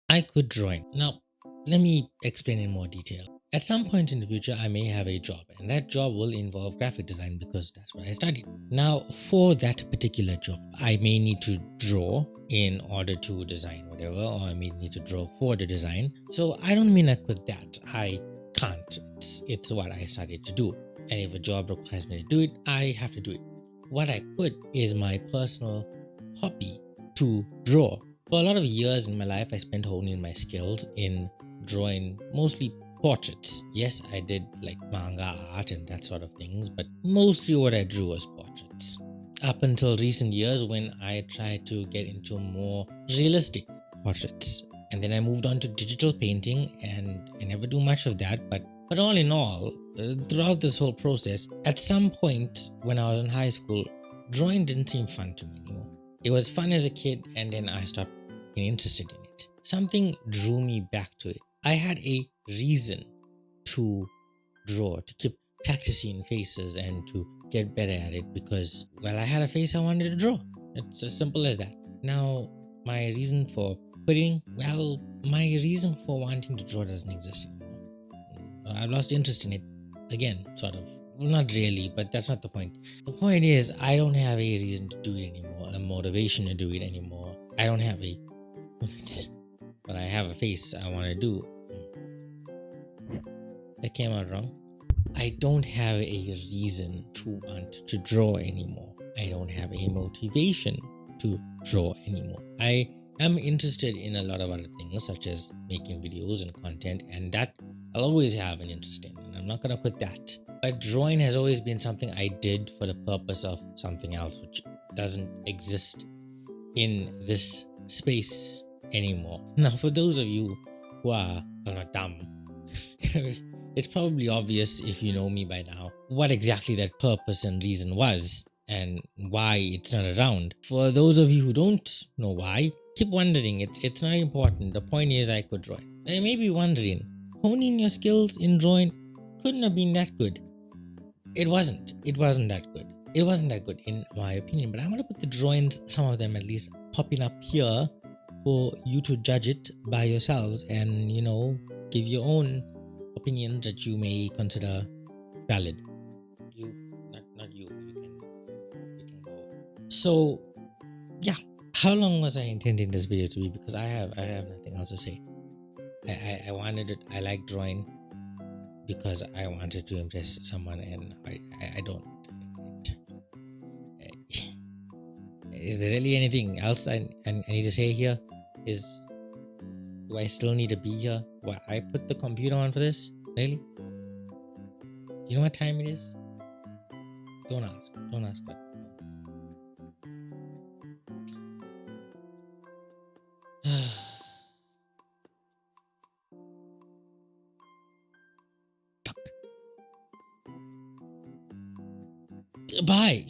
I could drawing. Now, let me explain in more detail. At some point in the future, I may have a job, and that job will involve graphic design because that's what I studied. Now, for that particular job, I may need to draw in order to design whatever, or I may need to draw for the design. So I don't mean I quit that. I can't. It's what I started to do. And if a job requires me to do it, I have to do it. What I quit is my personal hobby to draw. For a lot of years in my life, I spent honing my skills in drawing mostly portraits. Yes, I did like manga art and that sort of things, but mostly what I drew was portraits. Up until recent years when I tried to get into more realistic portraits. And then I moved on to digital painting, and I never do much of that, but all in all, throughout this whole process, at some point when I was in high school, drawing didn't seem fun to me anymore. It was fun as a kid, and then I stopped being interested in it. Something drew me back to it. I had a reason to draw, to keep practicing faces and to get better at it because, well, I had a face I wanted to draw. It's as simple as that. Now, my reason for quitting, well, my reason for wanting to draw doesn't exist anymore. I've lost interest in it again, sort of. Well, not really, but that's not the point. The point is, I don't have a reason to do it anymore, a motivation to do it anymore. I don't have a, but I have a face I want to do. That came out wrong. I don't have a reason to want to draw anymore. I don't have a motivation to draw anymore. I am interested in a lot of other things, such as making videos and content, and that I'll always have an interest in, and I'm not gonna quit that. But drawing has always been something I did for the purpose of something else, which doesn't exist in this space anymore. Now, for those of you who are not dumb, it's probably obvious if you know me by now what exactly that purpose and reason was and why it's not around. For those of you who don't know why, keep wondering. It's not important. The point is I could draw it. I may be wondering, honing your skills in drawing couldn't have been that good. It wasn't. It wasn't that good. It wasn't that good in my opinion, but I'm going to put the drawings, some of them at least, popping up here for you to judge it by yourselves and, give your own opinions that you may consider valid. You, not you. You can go. So, yeah. How long was I intending this video to be? Because I have nothing else to say. I wanted it. I like drawing because I wanted to impress someone, and I don't. Is there really anything else I need to say here? Do I still need to be here? Why I put the computer on for this? Really? You know what time it is? Don't ask. Don't ask. But fuck. Bye.